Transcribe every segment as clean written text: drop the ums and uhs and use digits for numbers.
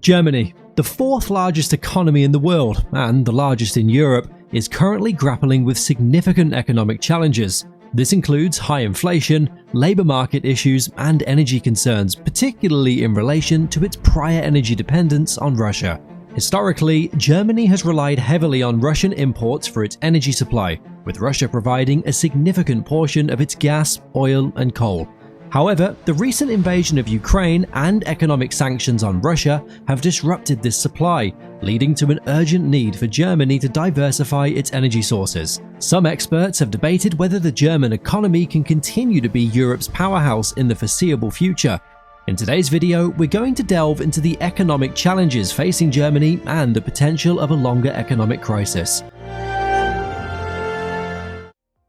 Germany, the fourth largest economy in the world and the largest in Europe, is currently grappling with significant economic challenges. This includes high inflation, labour market issues, and energy concerns, particularly in relation to its prior energy dependence on Russia. Historically, Germany has relied heavily on Russian imports for its energy supply, with Russia providing a significant portion of its gas, oil, and coal. However, the recent invasion of Ukraine and economic sanctions on Russia have disrupted this supply, leading to an urgent need for Germany to diversify its energy sources. Some experts have debated whether the German economy can continue to be Europe's powerhouse in the foreseeable future. In today's video, we're going to delve into the economic challenges facing Germany and the potential of a longer economic crisis.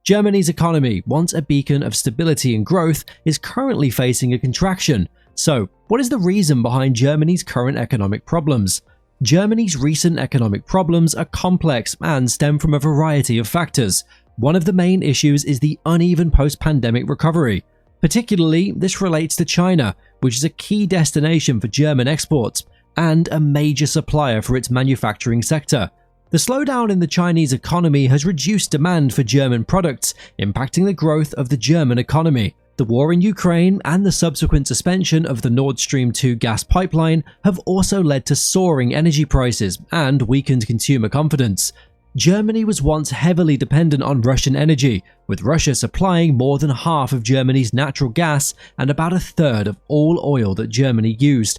Germany's economy, once a beacon of stability and growth, is currently facing a contraction. So, what is the reason behind Germany's current economic problems? Germany's recent economic problems are complex and stem from a variety of factors. One of the main issues is the uneven post-pandemic recovery. Particularly, this relates to China, which is a key destination for German exports and a major supplier for its manufacturing sector. The slowdown in the Chinese economy has reduced demand for German products, impacting the growth of the German economy. The war in Ukraine and the subsequent suspension of the Nord Stream 2 gas pipeline have also led to soaring energy prices and weakened consumer confidence. Germany was once heavily dependent on Russian energy, with Russia supplying more than half of Germany's natural gas and about a third of all oil that Germany used.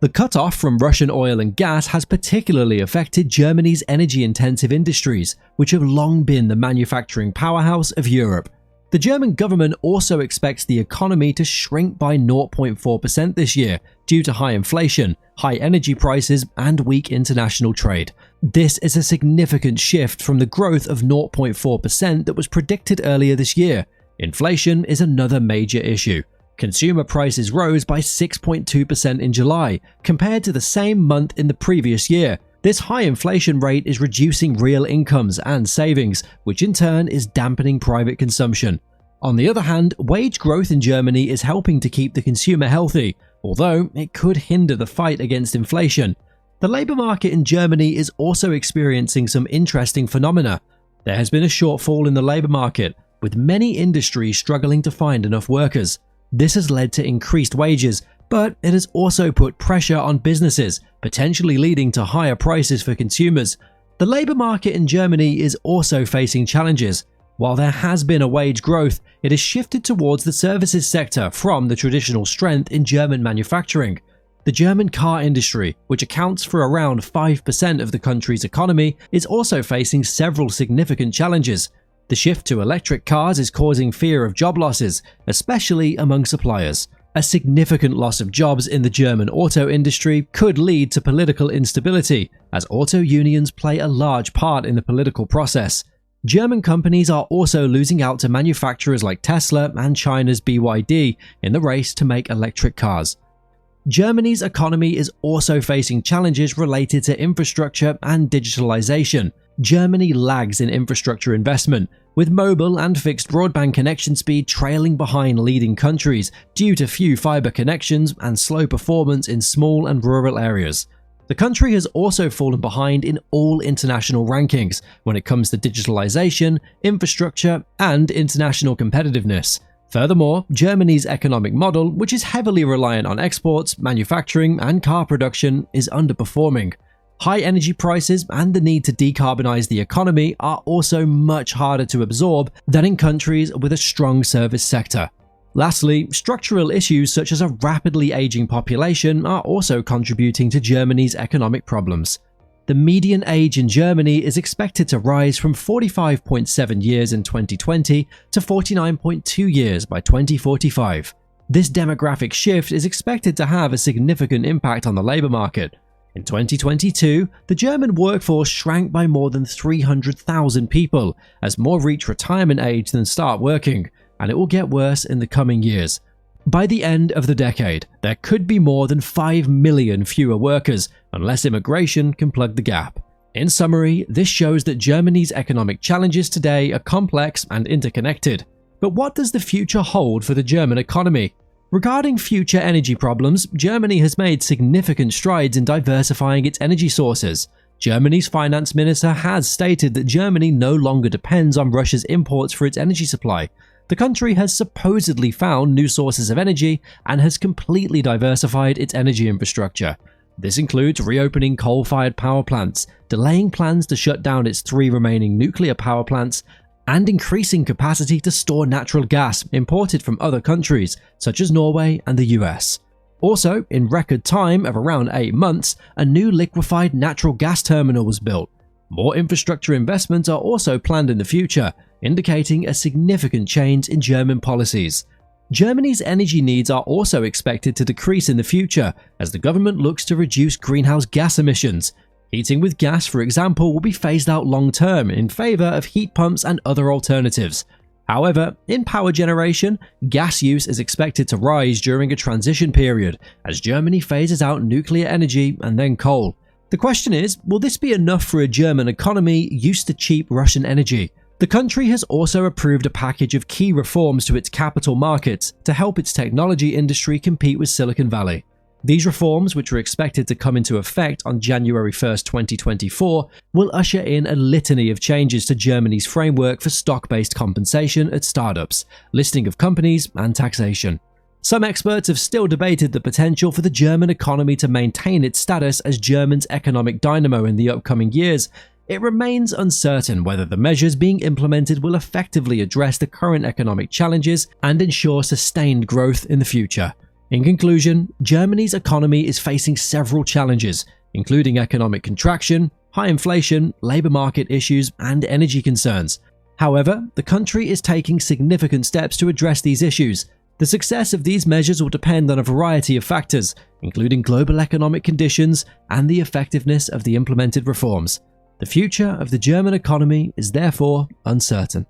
The cutoff from Russian oil and gas has particularly affected Germany's energy-intensive industries, which have long been the manufacturing powerhouse of Europe. The German government also expects the economy to shrink by 0.4% this year due to high inflation, high energy prices, and weak international trade. This is a significant shift from the growth of 0.4% that was predicted earlier this year. Inflation is another major issue. Consumer prices rose by 6.2% in July, compared to the same month in the previous year. This high inflation rate is reducing real incomes and savings, which in turn is dampening private consumption. On the other hand, wage growth in Germany is helping to keep the consumer healthy, although it could hinder the fight against inflation. The labour market in Germany is also experiencing some interesting phenomena. There has been a shortfall in the labour market, with many industries struggling to find enough workers. This has led to increased wages, but it has also put pressure on businesses, potentially leading to higher prices for consumers. The labour market in Germany is also facing challenges. While there has been a wage growth, it has shifted towards the services sector from the traditional strength in German manufacturing. The German car industry, which accounts for around 5% of the country's economy, is also facing several significant challenges. The shift to electric cars is causing fear of job losses, especially among suppliers. A significant loss of jobs in the German auto industry could lead to political instability, as auto unions play a large part in the political process. German companies are also losing out to manufacturers like Tesla and China's BYD in the race to make electric cars. Germany's economy is also facing challenges related to infrastructure and digitalization. Germany lags in infrastructure investment, with mobile and fixed broadband connection speed trailing behind leading countries due to few fiber connections and slow performance in small and rural areas. The country has also fallen behind in all international rankings when it comes to digitalization, infrastructure, and international competitiveness. Furthermore, Germany's economic model, which is heavily reliant on exports, manufacturing, and car production, is underperforming. High energy prices and the need to decarbonize the economy are also much harder to absorb than in countries with a strong service sector. Lastly, structural issues such as a rapidly aging population are also contributing to Germany's economic problems. The median age in Germany is expected to rise from 45.7 years in 2020 to 49.2 years by 2045. This demographic shift is expected to have a significant impact on the labour market. In 2022, the German workforce shrank by more than 300,000 people as more reach retirement age than start working, and it will get worse in the coming years. By the end of the decade, there could be more than 5 million fewer workers unless immigration can plug the gap. In summary, this shows that Germany's economic challenges today are complex and interconnected. But what does the future hold for the German economy? Regarding future energy problems, Germany has made significant strides in diversifying its energy sources. Germany's finance minister has stated that Germany no longer depends on Russia's imports for its energy supply. The country has supposedly found new sources of energy and has completely diversified its energy infrastructure. This includes reopening coal-fired power plants, delaying plans to shut down its 3 remaining nuclear power plants, and increasing capacity to store natural gas imported from other countries, such as Norway and the US. Also, in record time of around 8 months, a new liquefied natural gas terminal was built. More infrastructure investments are also planned in the future, indicating a significant change in German policies. Germany's energy needs are also expected to decrease in the future as the government looks to reduce greenhouse gas emissions. Heating with gas, for example, will be phased out long-term in favor of heat pumps and other alternatives. However, in power generation, gas use is expected to rise during a transition period as Germany phases out nuclear energy and then coal. The question is, will this be enough for a German economy used to cheap Russian energy? The country has also approved a package of key reforms to its capital markets to help its technology industry compete with Silicon Valley. These reforms, which are expected to come into effect on January 1, 2024, will usher in a litany of changes to Germany's framework for stock-based compensation at startups, listing of companies, and taxation. Some experts have still debated the potential for the German economy to maintain its status as Germany's economic dynamo in the upcoming years. It remains uncertain whether the measures being implemented will effectively address the current economic challenges and ensure sustained growth in the future. In conclusion, Germany's economy is facing several challenges, including economic contraction, high inflation, labor market issues, and energy concerns. However, the country is taking significant steps to address these issues. The success of these measures will depend on a variety of factors, including global economic conditions and the effectiveness of the implemented reforms. The future of the German economy is therefore uncertain.